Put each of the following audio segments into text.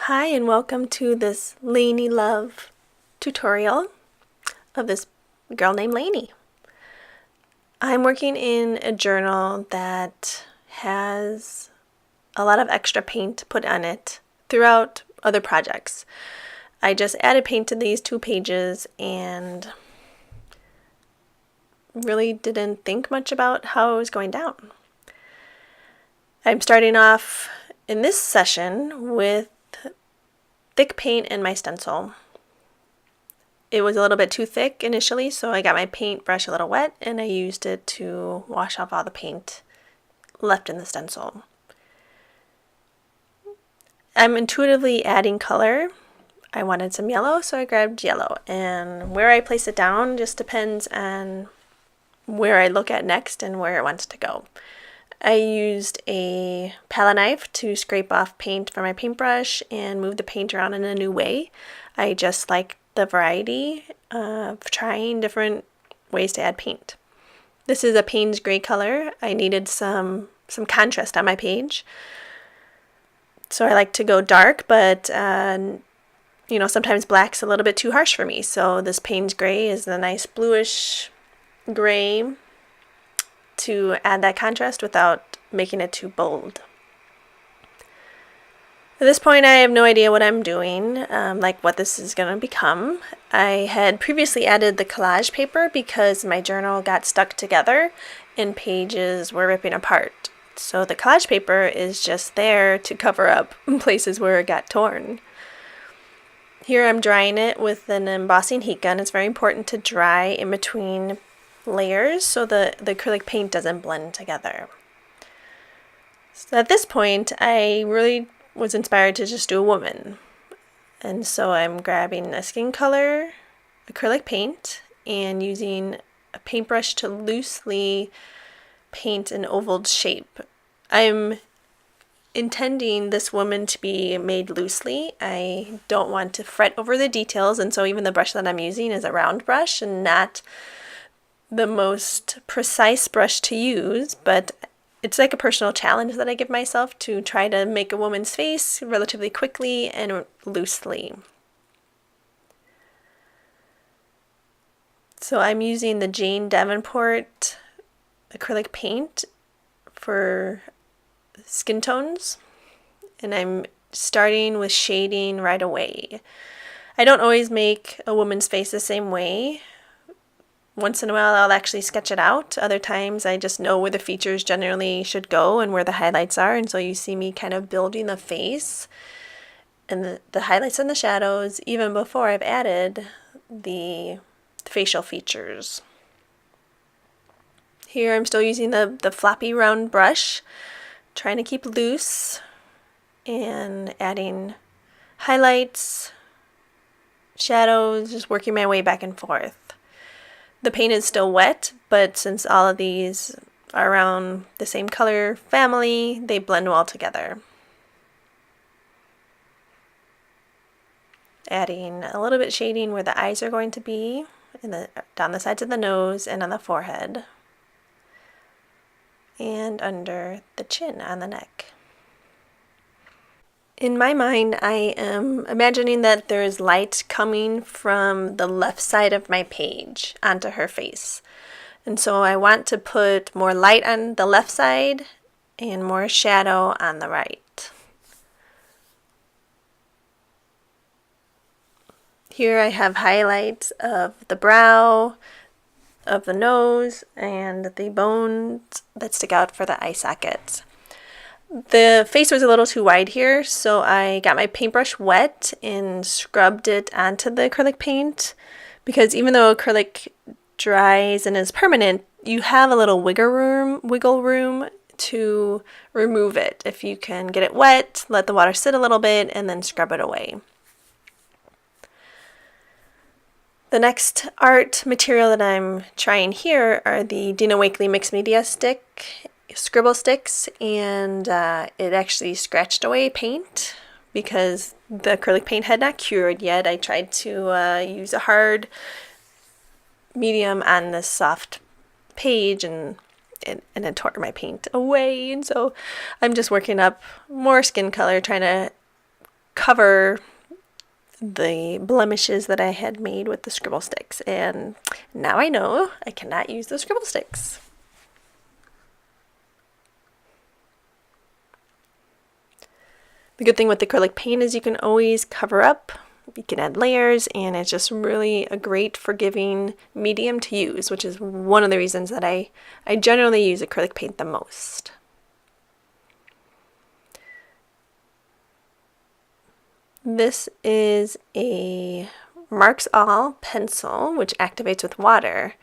Hi and welcome to this Laney Love tutorial of this girl named Laney. I'm working in a journal that has a lot of extra paint put on it throughout other projects. I just added paint to these 2 pages and really didn't think much about how it was going down. I'm starting off in this session with thick paint in my stencil. It was a little bit too thick initially, so I got my paintbrush a little wet and I used it to wash off all the paint left in the stencil. I'm intuitively adding color. I wanted some yellow, so I grabbed yellow, and where I place it down just depends on where I look at next and where it wants to go. I used a palette knife to scrape off paint from my paintbrush and move the paint around in a new way. I just like the variety of trying different ways to add paint. This is a Payne's gray color. I needed some contrast on my page. So I like to go dark, but sometimes black's a little bit too harsh for me. So this Payne's gray is a nice bluish gray to add that contrast without making it too bold. At this point, I have no idea what I'm doing, what this is going to become. I had previously added the collage paper because my journal got stuck together and pages were ripping apart. So the collage paper is just there to cover up places where it got torn. Here I'm drying it with an embossing heat gun. It's very important to dry in between layers so the acrylic paint doesn't blend together. So at this point, I really was inspired to just do a woman. And so I'm grabbing a skin color acrylic paint and using a paintbrush to loosely paint an oval shape. I'm intending this woman to be made loosely. I don't want to fret over the details, and so even the brush that I'm using is a round brush and not the most precise brush to use, but it's like a personal challenge that I give myself to try to make a woman's face relatively quickly and loosely. So I'm using the Davenport acrylic paint for skin tones, and I'm starting with shading right away. I don't always make a woman's face the same way. Once in a while I'll actually sketch it out. Other times I just know where the features generally should go and where the highlights are, and so you see me kind of building the face and the highlights and the shadows even before I've added the facial features. Here I'm still using the floppy round brush, trying to keep loose and adding highlights, shadows, just working my way back and forth. The paint is still wet, but since all of these are around the same color family, they blend well together. Adding a little bit shading where the eyes are going to be, down the sides of the nose and on the forehead, and under the chin on the neck. In my mind, I am imagining that there is light coming from the left side of my page onto her face. And so I want to put more light on the left side and more shadow on the right. Here I have highlights of the brow, of the nose, and the bones that stick out for the eye sockets. The face was a little too wide here, so I got my paintbrush wet and scrubbed it onto the acrylic paint, because even though acrylic dries and is permanent, you have a little wiggle room to remove it. If you can get it wet, let the water sit a little bit, and then scrub it away. The next art material that I'm trying here are the Dina Wakley Mixed Media Scribble sticks, and it actually scratched away paint because the acrylic paint had not cured yet. I tried to use a hard medium on this soft page, and it tore my paint away, and so I'm just working up more skin color, trying to cover the blemishes that I had made with the scribble sticks, and now I know I cannot use the scribble sticks. The good thing with acrylic paint is you can always cover up, you can add layers, and it's just really a great forgiving medium to use, which is one of the reasons that I generally use acrylic paint the most. This is a Marks All pencil, which activates with water.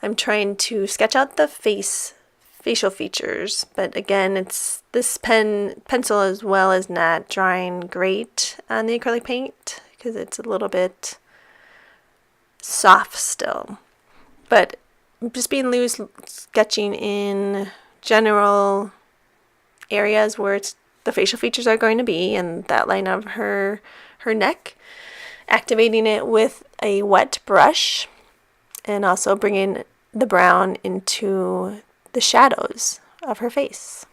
I'm trying to sketch out the facial features, but again, it's this pencil as well as not drying great on the acrylic paint because it's a little bit soft still. But just being loose, sketching in general areas where the facial features are going to be, and that line of her neck, activating it with a wet brush, and also bringing the brown into the shadows of her face.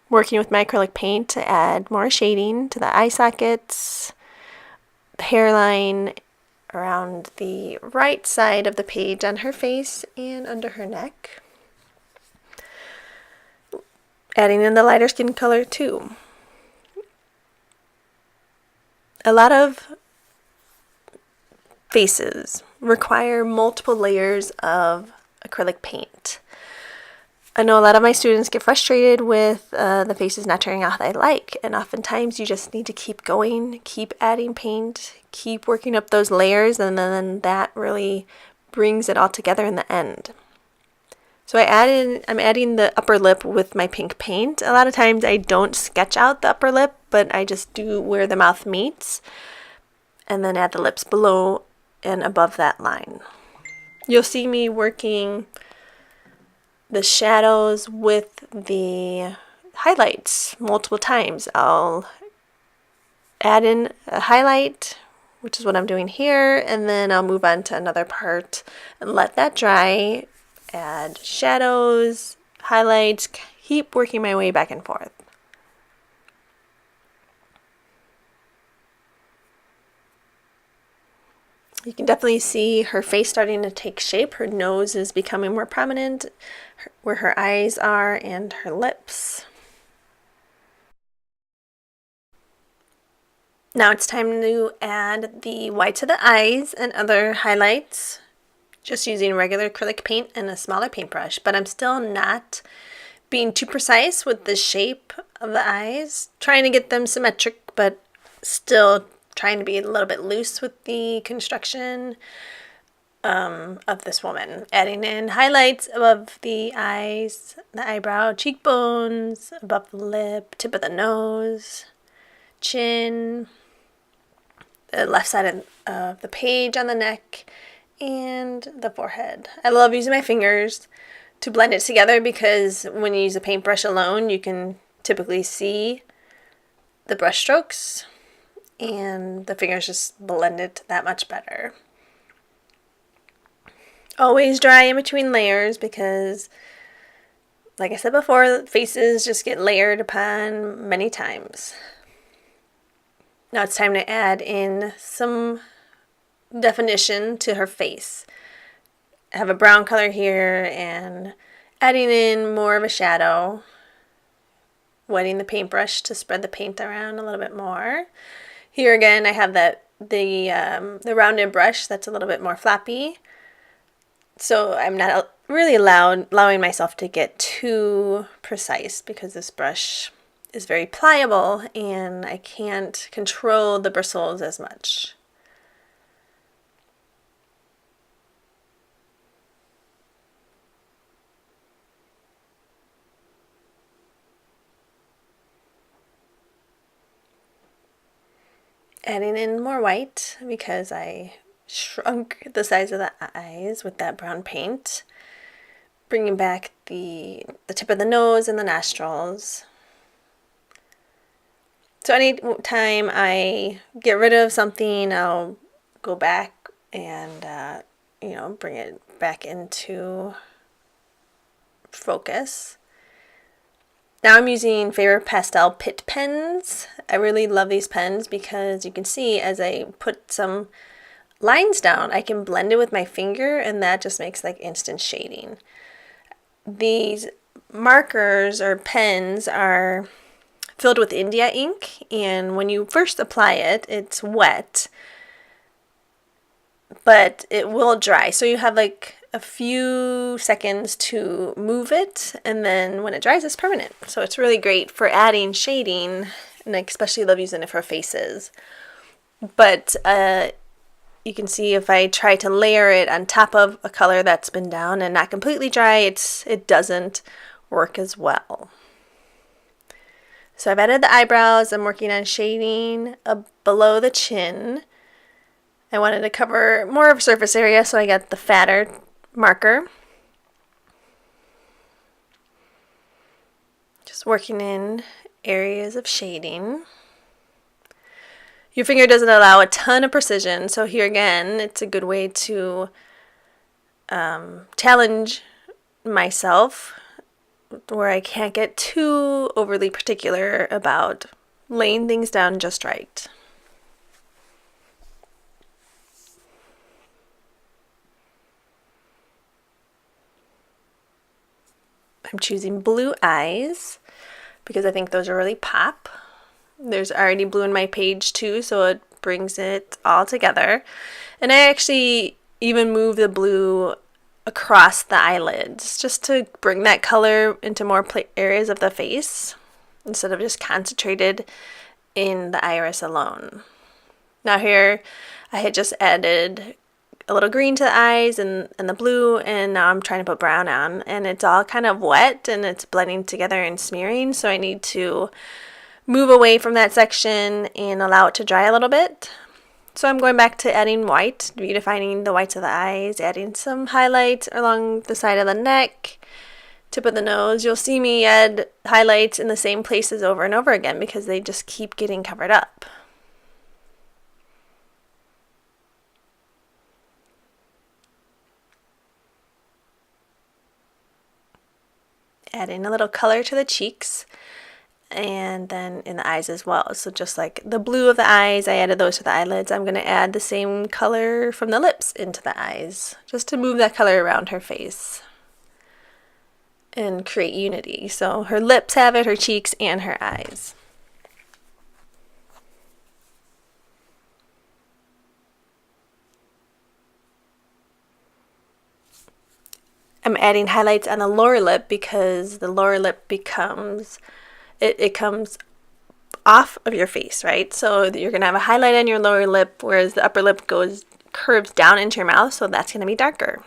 Working with my acrylic paint to add more shading to the eye sockets, the hairline around the right side of the page on her face and under her neck. Adding in the lighter skin color too. A lot of faces require multiple layers of acrylic paint. I know a lot of my students get frustrated with the faces not turning out how they like, and oftentimes you just need to keep going, keep adding paint, keep working up those layers, and then that really brings it all together in the end. So I'm adding the upper lip with my pink paint. A lot of times I don't sketch out the upper lip, but I just do where the mouth meets, and then add the lips below and above that line. You'll see me working the shadows with the highlights multiple times. I'll add in a highlight, which is what I'm doing here, and then I'll move on to another part and let that dry, add shadows, highlights, keep working my way back and forth. You can definitely see her face starting to take shape. Her nose is becoming more prominent, where her eyes are, and her lips. Now it's time to add the whites of the eyes and other highlights, just using regular acrylic paint and a smaller paintbrush, but I'm still not being too precise with the shape of the eyes, trying to get them symmetric, but still trying to be a little bit loose with the construction of this woman. Adding in highlights above the eyes, the eyebrow, cheekbones, above the lip, tip of the nose, chin, the left side of the page on the neck, and the forehead. I love using my fingers to blend it together because when you use a paintbrush alone, you can typically see the brush strokes, and the fingers just blend it that much better. Always dry in between layers because, like I said before, faces just get layered upon many times. Now it's time to add in some definition to her face. I have a brown color here and adding in more of a shadow, wetting the paintbrush to spread the paint around a little bit more. Here again, I have the rounded brush that's a little bit more floppy, so I'm not really allowing myself to get too precise because this brush is very pliable and I can't control the bristles as much. Adding in more white because I shrunk the size of the eyes with that brown paint. Bringing back the tip of the nose and the nostrils. So anytime I get rid of something, I'll go back and bring it back into focus. Now I'm using Faber-Castell Pitt pens. I really love these pens because you can see as I put some lines down, I can blend it with my finger, and that just makes like instant shading. These markers or pens are filled with India ink, and when you first apply it, it's wet, but it will dry. So you have like a few seconds to move it, and then when it dries, it's permanent. So it's really great for adding shading, and I especially love using it for faces. But you can see if I try to layer it on top of a color that's been down and not completely dry, it doesn't work as well. So I've added the eyebrows. I'm working on shading below the chin. I wanted to cover more of a surface area, so I got the fatter marker. Just working in areas of shading. Your finger doesn't allow a ton of precision, so here again, it's a good way to challenge myself where I can't get too overly particular about laying things down just right. I'm choosing blue eyes because I think those are really pop. There's already blue in my page too, so it brings it all together. And I actually even move the blue across the eyelids just to bring that color into more areas of the face instead of just concentrated in the iris alone. Now here I had just added a little green to the eyes and the blue, and now I'm trying to put brown on, and it's all kind of wet and it's blending together and smearing, so I need to move away from that section and allow it to dry a little bit. So I'm going back to adding white, redefining the whites of the eyes, adding some highlights along the side of the neck, tip of the nose. You'll see me add highlights in the same places over and over again because they just keep getting covered up. Adding a little color to the cheeks, and then in the eyes as well. So just like the blue of the eyes, I added those to the eyelids. I'm going to add the same color from the lips into the eyes, just to move that color around her face and create unity. So her lips have it, her cheeks, and her eyes. I'm adding highlights on the lower lip because the lower lip becomes it comes off of your face, right? So you're gonna have a highlight on your lower lip, whereas the upper lip curves down into your mouth, so that's gonna be darker.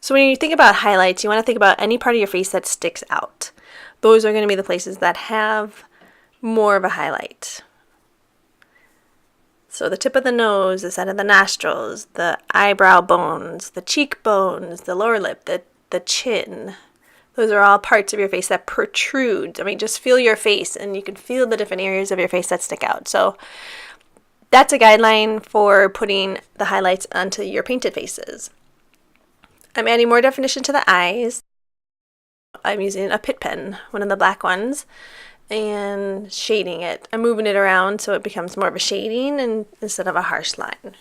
So when you think about highlights, you want to think about any part of your face that sticks out. Those are going to be the places that have more of a highlight. So the tip of the nose, the side of the nostrils, the eyebrow bones, the cheekbones, the lower lip, the chin. Those are all parts of your face that protrude. I mean, just feel your face and you can feel the different areas of your face that stick out. So that's a guideline for putting the highlights onto your painted faces. I'm adding more definition to the eyes. I'm using a Pitt pen, one of the black ones, and shading it. I'm moving it around so it becomes more of a shading instead of a harsh line.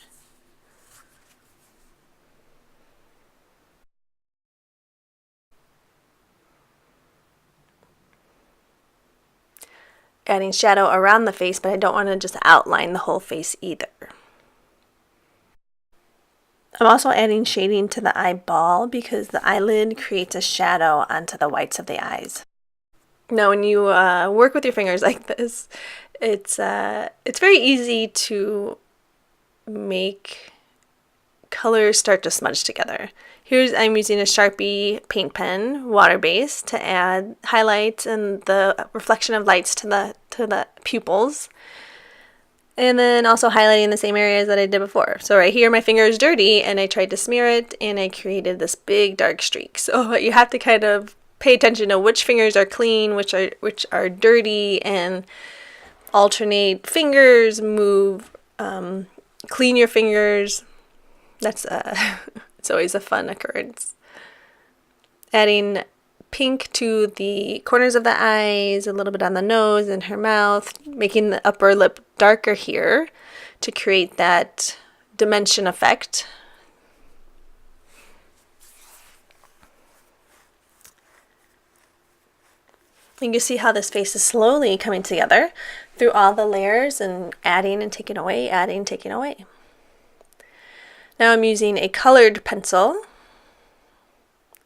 Adding shadow around the face, but I don't want to just outline the whole face either. I'm also adding shading to the eyeball because the eyelid creates a shadow onto the whites of the eyes. Now, when you work with your fingers like this, it's very easy to make colors start to smudge together. I'm using a Sharpie paint pen, water-based, to add highlights and the reflection of lights to the pupils. And then also highlighting the same areas that I did before. So right here, my finger is dirty, and I tried to smear it, and I created this big dark streak. So you have to kind of pay attention to which fingers are clean, which are dirty, and alternate fingers, move clean your fingers. That's it's always a fun occurrence. Adding pink to the corners of the eyes, a little bit on the nose and her mouth, making the upper lip darker here to create that dimension effect. You can see how this face is slowly coming together through all the layers and adding and taking away, adding, taking away. Now I'm using a colored pencil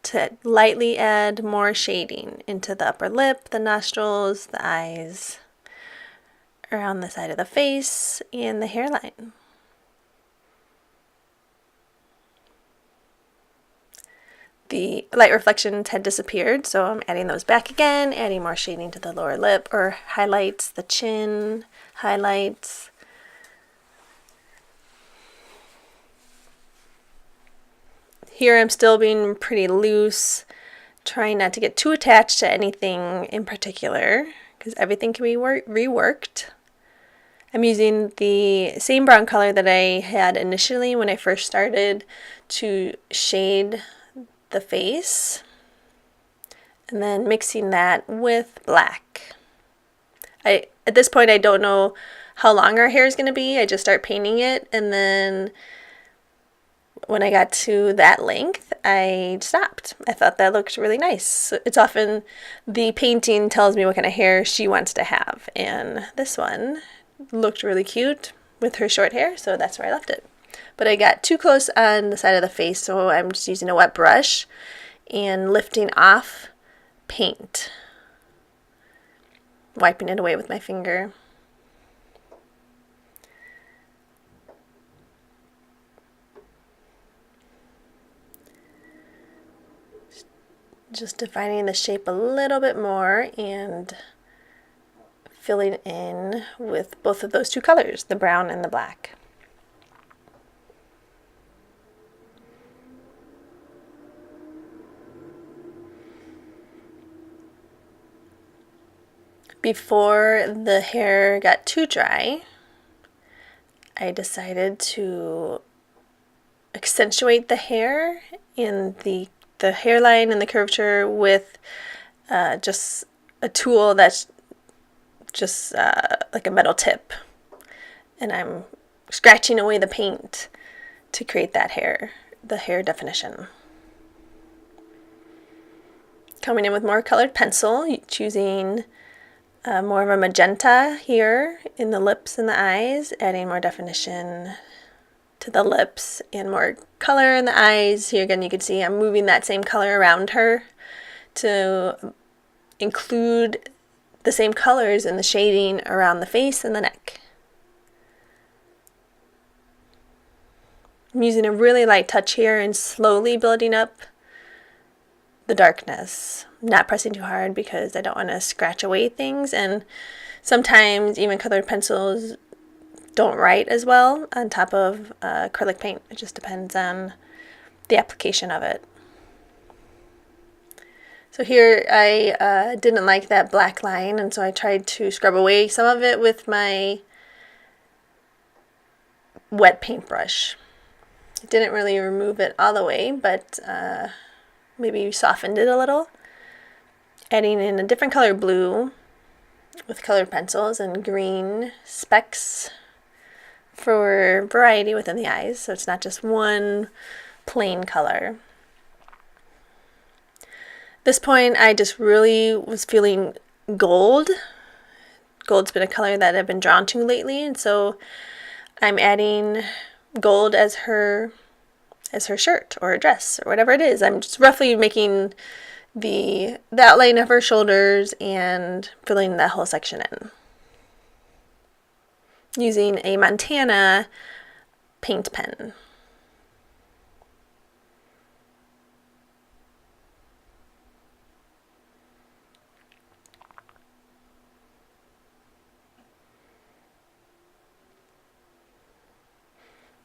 to lightly add more shading into the upper lip, the nostrils, the eyes, around the side of the face, and the hairline. The light reflections had disappeared, so I'm adding those back again, adding more shading to the lower lip, or highlights, the chin, highlights. Here I'm still being pretty loose, trying not to get too attached to anything in particular, because everything can be reworked. I'm using the same brown color that I had initially when I first started to shade the face, and then mixing that with black. At this point I don't know how long our hair is going to be. I just start painting it, and then when I got to that length, I stopped. I thought that looked really nice. It's often the painting tells me what kind of hair she wants to have, and this one looked really cute with her short hair, so that's where I left it. But I got too close on the side of the face, so I'm just using a wet brush and lifting off paint, wiping it away with my finger. Just defining the shape a little bit more and filling in with both of those two colors, the brown and the black. Before the hair got too dry, I decided to accentuate the hair in the hairline and the curvature with just a tool that's just like a metal tip, and I'm scratching away the paint to create that hair, the hair definition. Coming in with more colored pencil, choosing more of a magenta here in the lips and the eyes, adding more definition to the lips and more color in the eyes. Here again you can see I'm moving that same color around her to include the same colors in the shading around the face and the neck. I'm using a really light touch here and slowly building up the darkness, not pressing too hard because I don't want to scratch away things, and sometimes even colored pencils don't write as well on top of acrylic paint. It just depends on the application of it. So here I didn't like that black line, and so I tried to scrub away some of it with my wet paintbrush. It didn't really remove it all the way, but maybe softened it a little. Adding in a different color blue with colored pencils and green specks for variety within the eyes, so it's not just one plain color. At this point I just really was feeling gold. Gold's been a color that I've been drawn to lately, and so I'm adding gold as her shirt or a dress or whatever it is. I'm just roughly making the outline of her shoulders and filling that whole section in. Using a Montana paint pen.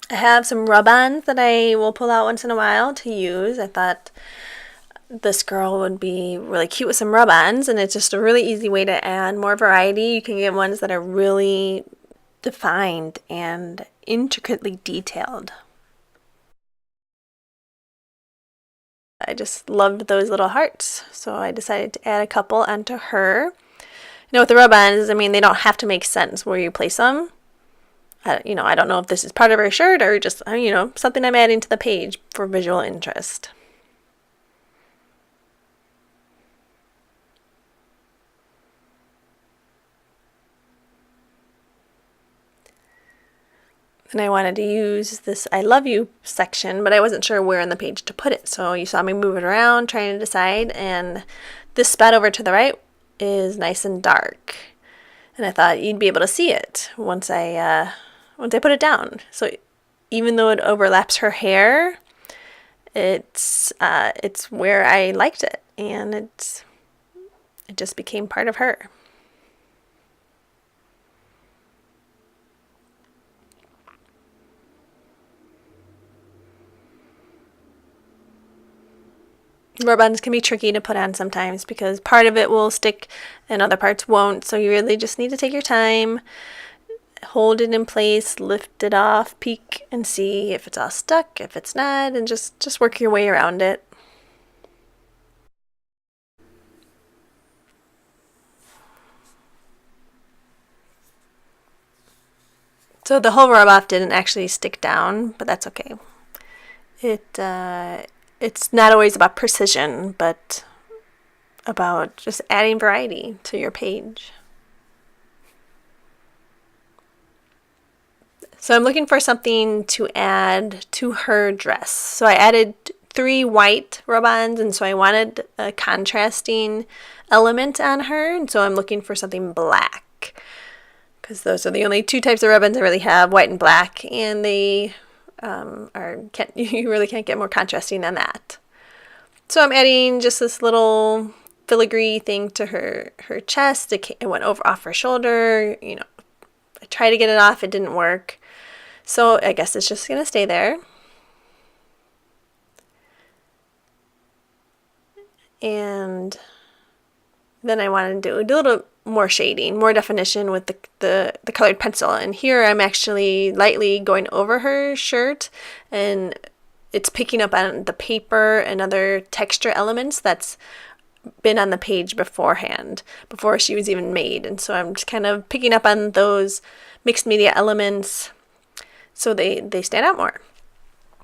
I have some rub-ons that I will pull out once in a while to use. I thought this girl would be really cute with some rub-ons, and it's just a really easy way to add more variety. You can get ones that are really defined and intricately detailed. I just loved those little hearts, so I decided to add a couple onto her. You know, with the rub-ons, I mean, they don't have to make sense where you place them. You know, I don't know if this is part of her shirt or just, you know, something I'm adding to the page for visual interest. And I wanted to use this I love you section, but I wasn't sure where on the page to put it. So you saw me move it around, trying to decide, and this spot over to the right is nice and dark. And I thought you'd be able to see it once I put it down. So even though it overlaps her hair, it's where I liked it, and it just became part of her. Rub-ons can be tricky to put on sometimes because part of it will stick and other parts won't, so you really just need to take your time, hold it in place, lift it off, peek and see if it's all stuck, if it's not, and just work your way around it. So the whole rub-off didn't actually stick down, but that's okay. It's not always about precision, but about just adding variety to your page. So I'm looking for something to add to her dress. So I added 3 white rub-ons, and so I wanted a contrasting element on her, and so I'm looking for something black, because those are the only 2 types of rub-ons I really have, white and black, and they you really can't get more contrasting than that. So I'm adding just this little filigree thing to her chest. It went off her shoulder. You know, I tried to get it off. It didn't work. So I guess it's just going to stay there. And then I wanted to do a little more shading, more definition with the colored pencil. And here I'm actually lightly going over her shirt, and it's picking up on the paper and other texture elements that's been on the page beforehand, before she was even made. And so I'm just kind of picking up on those mixed media elements so they stand out more.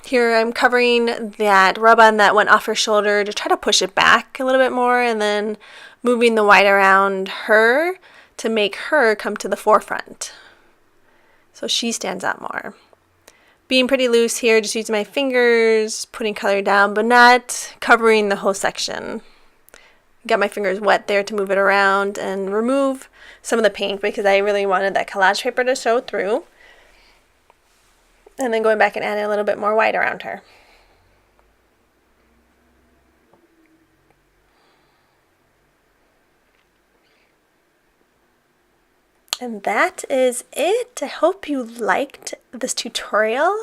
Here I'm covering that rub-on that went off her shoulder to try to push it back a little bit more, and then moving the white around her to make her come to the forefront so she stands out more. Being pretty loose here, just using my fingers, putting color down, but not covering the whole section. Got my fingers wet there to move it around and remove some of the paint because I really wanted that collage paper to show through. And then going back and adding a little bit more white around her. And that is it. I hope you liked this tutorial.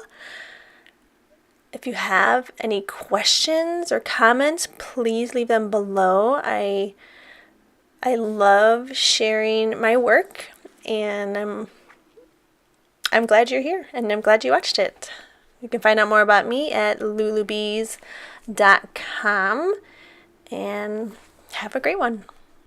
If you have any questions or comments, please leave them below. I love sharing my work, and I'm glad you're here, and I'm glad you watched it. You can find out more about me at lulubees.com, and have a great one.